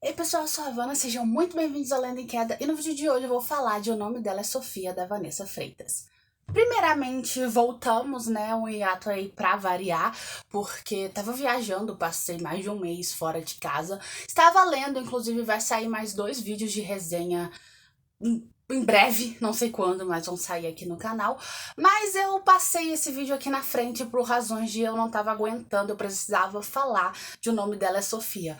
Ei pessoal, eu sou a Havana, sejam muito bem-vindos ao Lenda em Queda e no vídeo de hoje eu vou falar de O Nome Dela é Sofia, da Vanessa Freitas. Primeiramente, voltamos, né, um hiato aí pra variar, porque tava viajando, passei mais de um mês fora de casa, estava lendo, inclusive vai sair mais 2 vídeos de resenha em breve, não sei quando, mas vão sair aqui no canal. Mas eu passei esse vídeo aqui na frente por razões de eu não tava aguentando, eu precisava falar de O Nome Dela é Sofia.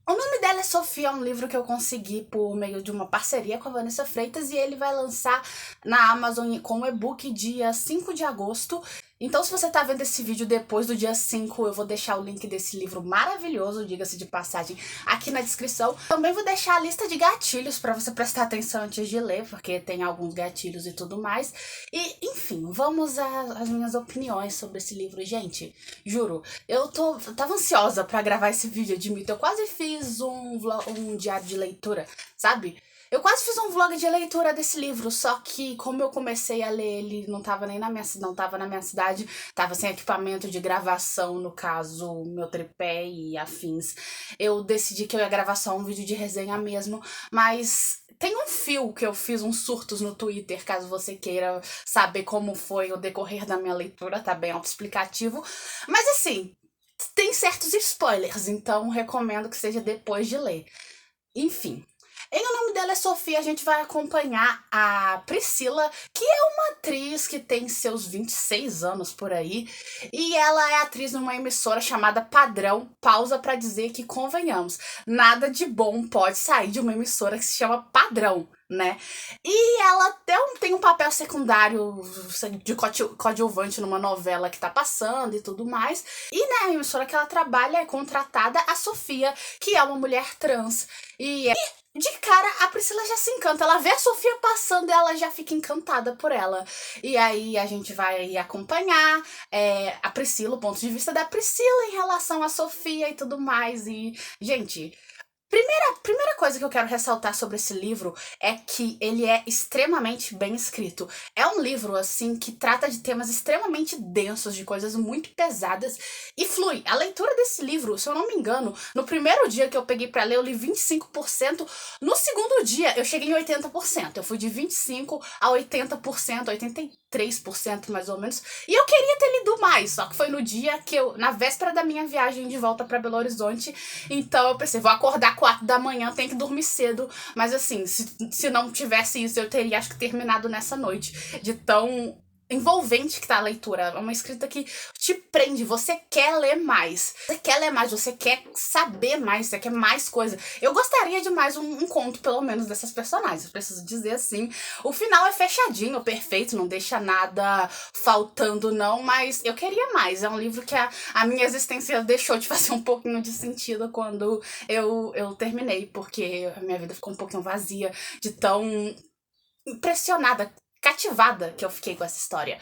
O Nome Dela é Sofia é um livro que eu consegui por meio de uma parceria com a Vanessa Freitas e ele vai lançar na Amazon com e-book dia 5 de agosto. Então, se você tá vendo esse vídeo depois do dia 5, eu vou deixar o link desse livro maravilhoso, diga-se de passagem, aqui na descrição. Também vou deixar a lista de gatilhos pra você prestar atenção antes de ler, porque tem alguns gatilhos e tudo mais. E, enfim, vamos às minhas opiniões sobre esse livro. Gente, juro, eu tava ansiosa pra gravar esse vídeo, admito. Eu quase fiz um diário de leitura, sabe? Eu quase fiz um vlog de leitura desse livro, só que como eu comecei a ler ele, não tava nem na minha cidade, não tava na minha cidade, tava sem equipamento de gravação, no caso, meu tripé e afins. Eu decidi que eu ia gravar só um vídeo de resenha mesmo, mas tem um fio que eu fiz uns surtos no Twitter, caso você queira saber como foi o decorrer da minha leitura, tá bem autoexplicativo. Mas assim, tem certos spoilers, então recomendo que seja depois de ler. Enfim. Em O Nome Dela é Sofia, a gente vai acompanhar a Priscila, que é uma atriz que tem seus 26 anos por aí, e ela é atriz numa emissora chamada Padrão. Pausa pra dizer que, convenhamos, nada de bom pode sair de uma emissora que se chama Padrão, né? E ela tem um papel secundário de coadjuvante numa novela que tá passando e tudo mais. E na emissora que ela trabalha é contratada a Sofia, que é uma mulher trans. E de cara, a Priscila já se encanta. Ela vê a Sofia passando e ela já fica encantada por ela. E aí a gente vai acompanhar a Priscila, o ponto de vista da Priscila em relação à Sofia e tudo mais. E, gente, primeira coisa que eu quero ressaltar sobre esse livro é que ele é extremamente bem escrito. É um livro, assim, que trata de temas extremamente densos, de coisas muito pesadas, e flui. A leitura desse livro, se eu não me engano, no primeiro dia que eu peguei pra ler, eu li 25%. No segundo dia, eu cheguei em 80%. Eu fui de 25% a 80%, 83% mais ou menos. E eu queria ter lido mais, só que foi no dia que na véspera da minha viagem de volta pra Belo Horizonte. Então eu pensei, vou acordar 4 da manhã, tenho que dormir cedo. Mas assim, se não tivesse isso, eu teria, acho que, terminado nessa noite. De tão envolvente que tá a leitura. É uma escrita que te prende, você quer ler mais. Você quer ler mais, você quer saber mais, você quer mais coisa. Eu gostaria de mais um conto, pelo menos, dessas personagens. Eu preciso dizer assim. O final é fechadinho, perfeito, não deixa nada faltando, não, mas eu queria mais. É um livro que a minha existência deixou de fazer um pouquinho de sentido quando eu terminei, porque a minha vida ficou um pouquinho vazia de tão impressionada, cativada que eu fiquei com essa história.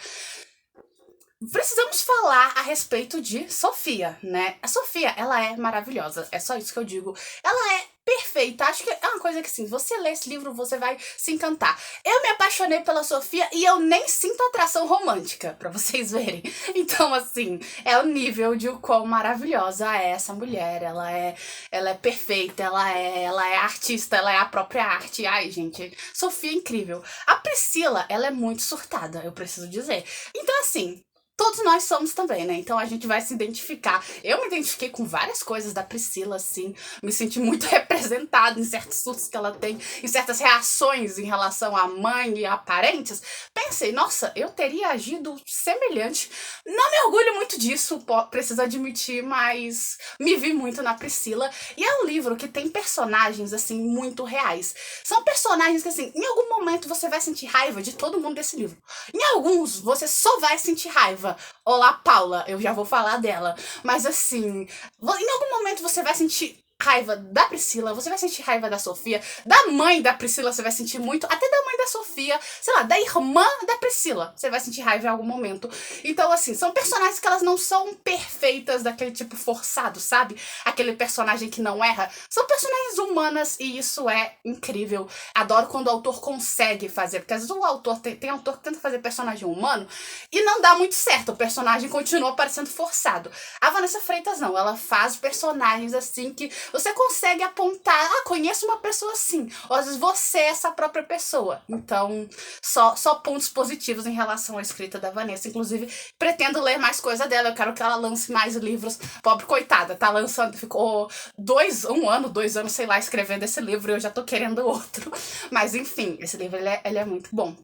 Precisamos falar a respeito de Sofia, né? A Sofia, ela é maravilhosa, é só isso que eu digo. Ela é perfeita, acho que é uma coisa que, assim, você lê esse livro, você vai se encantar. Eu me apaixonei pela Sofia e eu nem sinto atração romântica, pra vocês verem. Então, assim, é o nível de o quão maravilhosa é essa mulher. Ela é perfeita, ela é artista, ela é a própria arte. Ai, gente, Sofia é incrível. A Priscila, ela é muito surtada, eu preciso dizer. Então, assim, todos nós somos também, né? Então a gente vai se identificar. Eu me identifiquei com várias coisas da Priscila, assim. Me senti muito representada em certos surtos que ela tem, em certas reações em relação à mãe e a parentes. Pensei, nossa, eu teria agido semelhante. Não me orgulho muito disso, preciso admitir, mas me vi muito na Priscila. E é um livro que tem personagens, assim, muito reais. São personagens que, assim, em algum momento você vai sentir raiva de todo mundo desse livro. Em alguns, você só vai sentir raiva. Olá, Paula, eu já vou falar dela. Mas assim, em algum momento você vai sentir raiva da Priscila, você vai sentir raiva da Sofia, da mãe da Priscila você vai sentir muito, até da mãe da Sofia, sei lá, da irmã da Priscila, você vai sentir raiva em algum momento. Então, assim, são personagens que elas não são perfeitas daquele tipo forçado, sabe? Aquele personagem que não erra. São personagens humanas e isso é incrível. Adoro quando o autor consegue fazer, porque às vezes o autor tem autor que tenta fazer personagem humano e não dá muito certo, o personagem continua parecendo forçado. A Vanessa Freitas não, ela faz personagens assim que você consegue apontar, conheço uma pessoa assim, ou às vezes você é essa própria pessoa. Então, só pontos positivos em relação à escrita da Vanessa. Inclusive, pretendo ler mais coisa dela, eu quero que ela lance mais livros. Pobre coitada, tá lançando, ficou 2 anos, sei lá, escrevendo esse livro e eu já tô querendo outro. Mas enfim, esse livro ele é muito bom.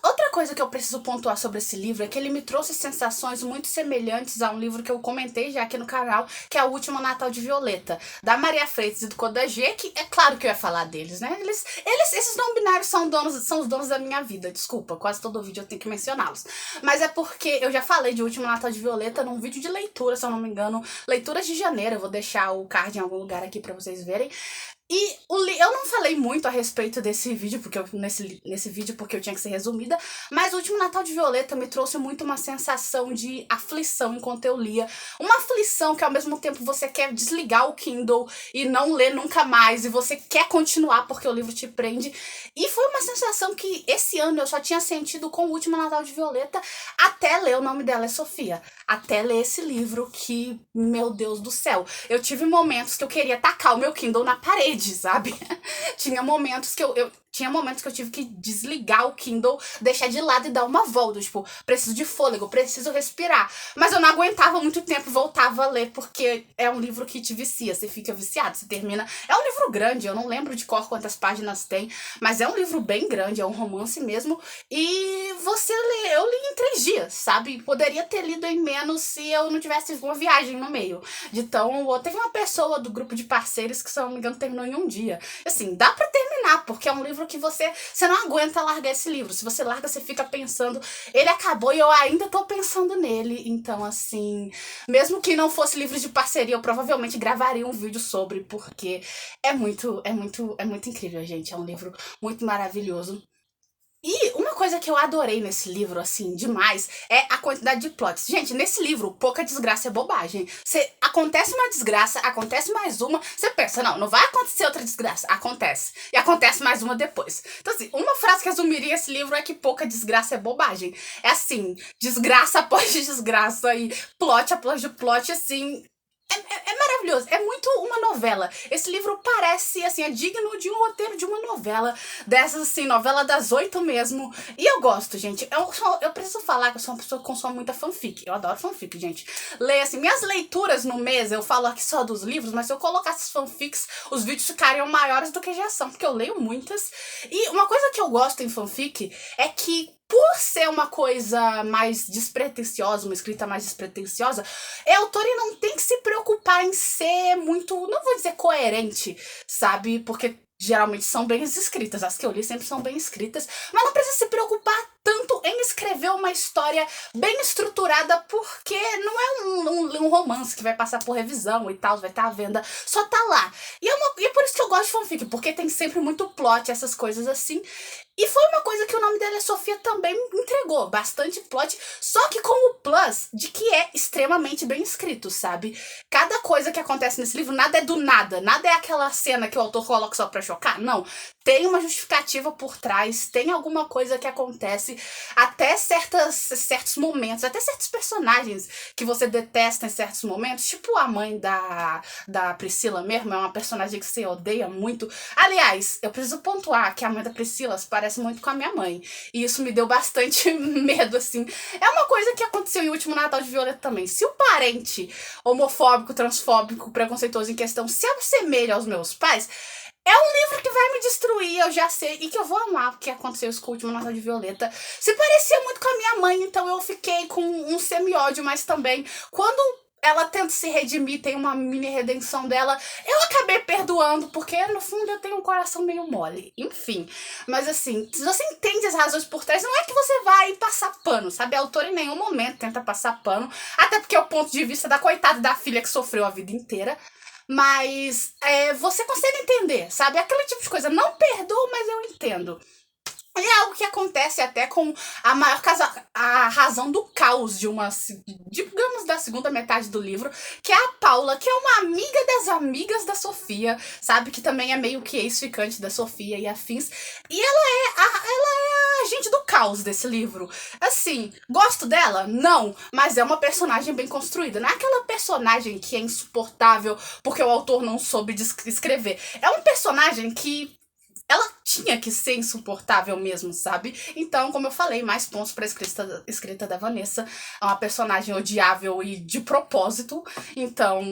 Outra coisa que eu preciso pontuar sobre esse livro é que ele me trouxe sensações muito semelhantes a um livro que eu comentei já aqui no canal, que é O Último Natal de Violeta, da Maria Freitas e do Kodajé, que é claro que eu ia falar deles, né? Esses não binários são os donos da minha vida, desculpa, quase todo vídeo eu tenho que mencioná-los. Mas é porque eu já falei de O Último Natal de Violeta num vídeo de leitura, se eu não me engano, Leituras de Janeiro, eu vou deixar o card em algum lugar aqui pra vocês verem. E eu não falei muito a respeito desse vídeo, nesse vídeo, porque eu tinha que ser resumida, mas O Último Natal de Violeta me trouxe muito uma sensação de aflição enquanto eu lia. Uma aflição que ao mesmo tempo você quer desligar o Kindle e não ler nunca mais, e você quer continuar porque o livro te prende. E foi uma sensação que esse ano eu só tinha sentido com O Último Natal de Violeta até ler O Nome Dela é Sofia. Até ler esse livro que, meu Deus do céu, eu tive momentos que eu queria tacar o meu Kindle na parede, sabe? Tinha momentos que eu tive que desligar o Kindle, deixar de lado e dar uma volta. Tipo, preciso de fôlego, preciso respirar. Mas eu não aguentava muito tempo e voltava a ler, porque é um livro que te vicia, você fica viciado, você termina. É um livro grande, eu não lembro de cor quantas páginas tem, mas é um livro bem grande, é um romance mesmo. E eu li em 3 dias, sabe? Poderia ter lido em menos se eu não tivesse uma viagem no meio. Então, teve uma pessoa do grupo de parceiros que, se eu não me engano, terminou em um dia. Assim, dá pra terminar, porque é um livro que você não aguenta largar esse livro. Se você larga, você fica pensando, ele acabou e eu ainda tô pensando nele. Então, assim, mesmo que não fosse livro de parceria, eu provavelmente gravaria um vídeo sobre, porque é muito incrível, gente. É um livro muito maravilhoso. E uma coisa que eu adorei nesse livro, assim, demais, é a quantidade de plots. Gente, nesse livro, pouca desgraça é bobagem. Acontece uma desgraça, acontece mais uma, você pensa, não vai acontecer outra desgraça. Acontece. E acontece mais uma depois. Então, assim, uma frase que resumiria esse livro é que pouca desgraça é bobagem. É assim, desgraça após desgraça e plot após plot, assim. É maravilhoso, é muito uma novela. Esse livro parece, assim, é digno de um roteiro de uma novela. Dessas, assim, novela das 8 mesmo. E eu gosto, gente. Eu preciso falar que eu sou uma pessoa que consome muita fanfic. Eu adoro fanfic, gente. Leio, assim, minhas leituras no mês, eu falo aqui só dos livros, mas se eu colocasse as fanfics, os vídeos ficariam maiores do que já são, porque eu leio muitas. E uma coisa que eu gosto em fanfic é que, por ser uma coisa mais despretensiosa, uma escrita mais despretensiosa, o autor não tem que se preocupar em ser muito, não vou dizer coerente, sabe? Porque geralmente são bem escritas, as que eu li sempre são bem escritas, mas não precisa se preocupar tanto em escrever uma história bem estruturada, porque não é um romance que vai passar por revisão e tal, vai estar à venda, só tá lá. E é por isso que eu gosto de fanfic, porque tem sempre muito plot, essas coisas assim. E foi uma coisa que O Nome Dela é Sofia também entregou, bastante plot, só que com o plus de que é extremamente bem escrito, sabe? Cada coisa que acontece nesse livro, nada é do nada, nada é aquela cena que o autor coloca só pra chocar, não. Tem uma justificativa por trás, tem alguma coisa que acontece, até certos momentos, até certos personagens que você detesta em certos momentos, tipo a mãe da Priscila mesmo, é uma personagem que você odeia muito. Aliás, eu preciso pontuar que a mãe da Priscila parece muito com a minha mãe, e isso me deu bastante medo, assim. É uma coisa que aconteceu em O Último Natal de Violeta também. Se o parente homofóbico, transfóbico, preconceituoso em questão se assemelha aos meus pais, é um livro que vai me destruir, eu já sei, e que eu vou amar, porque aconteceu isso com O Último Natal de Violeta. Se parecia muito com a minha mãe, então eu fiquei com um semi-ódio, mas também, quando ela tenta se redimir, tem uma mini redenção dela, eu acabei perdoando, porque no fundo eu tenho um coração meio mole. Enfim, mas assim, se você entende as razões por trás, não é que você vai passar pano, sabe? A autora em nenhum momento tenta passar pano, até porque é o ponto de vista da coitada da filha que sofreu a vida inteira. Mas você consegue entender, sabe? Aquele tipo de coisa, não perdoo, mas eu entendo. E é algo que acontece até com a maior a razão do caos digamos, da segunda metade do livro, que é a Paula, que é uma amiga das amigas da Sofia, sabe? Que também é meio que ex-ficante da Sofia e afins. E ela é a agente do caos desse livro. Assim, gosto dela? Não, mas é uma personagem bem construída. Não é aquela personagem que é insuportável porque o autor não soube escrever. É um personagem que ela tinha que ser insuportável mesmo, sabe? Então, como eu falei, mais pontos pra escrita da Vanessa. É uma personagem odiável e de propósito. Então,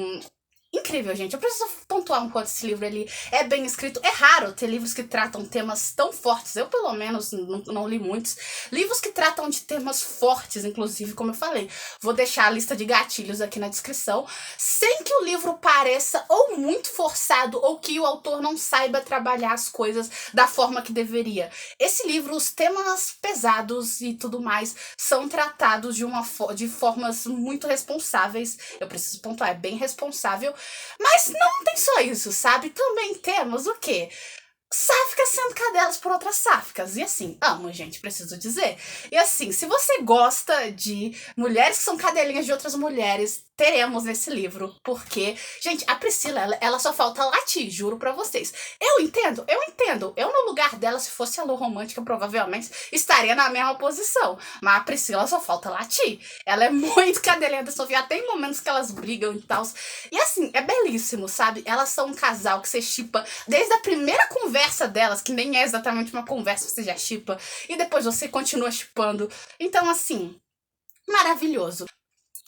incrível, gente. Eu preciso pontuar um quanto esse livro ele é bem escrito. É raro ter livros que tratam temas tão fortes. Eu, pelo menos, não li muitos. Livros que tratam de temas fortes, inclusive, como eu falei. Vou deixar a lista de gatilhos aqui na descrição. Sem que o livro pareça ou muito forçado ou que o autor não saiba trabalhar as coisas da forma que deveria. Esse livro, os temas pesados e tudo mais, são tratados de formas muito responsáveis. Eu preciso pontuar, é bem responsável. Mas não tem só isso, sabe? Também temos o quê? Sáficas sendo cadelas por outras sáficas. E assim, amo, gente, preciso dizer. E assim, se você gosta de mulheres que são cadelinhas de outras mulheres, teremos nesse livro. Porque, gente, a Priscila, ela só falta latir, juro pra vocês. Eu entendo. Eu, no lugar dela, se fosse a Lô Romântica, provavelmente estaria na mesma posição. Mas a Priscila só falta latir. Ela é muito cadelinha da Sofia. Tem momentos que elas brigam e tal. E assim, é belíssimo, sabe? Elas são um casal que você shippa desde a primeira conversa delas, que nem é exatamente uma conversa, você já shippa. E depois você continua shippando. Então, assim, maravilhoso.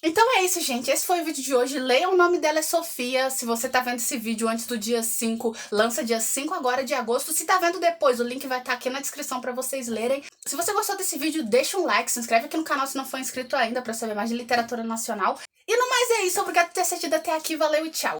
Então é isso, gente. Esse foi o vídeo de hoje. Leia, o nome dela é Sofia. Se você tá vendo esse vídeo antes do dia 5, lança dia 5 agora de agosto. Se tá vendo depois, o link vai estar aqui na descrição pra vocês lerem. Se você gostou desse vídeo, deixa um like, se inscreve aqui no canal se não for inscrito ainda pra saber mais de literatura nacional. E no mais é isso. Obrigada por ter assistido até aqui. Valeu e tchau.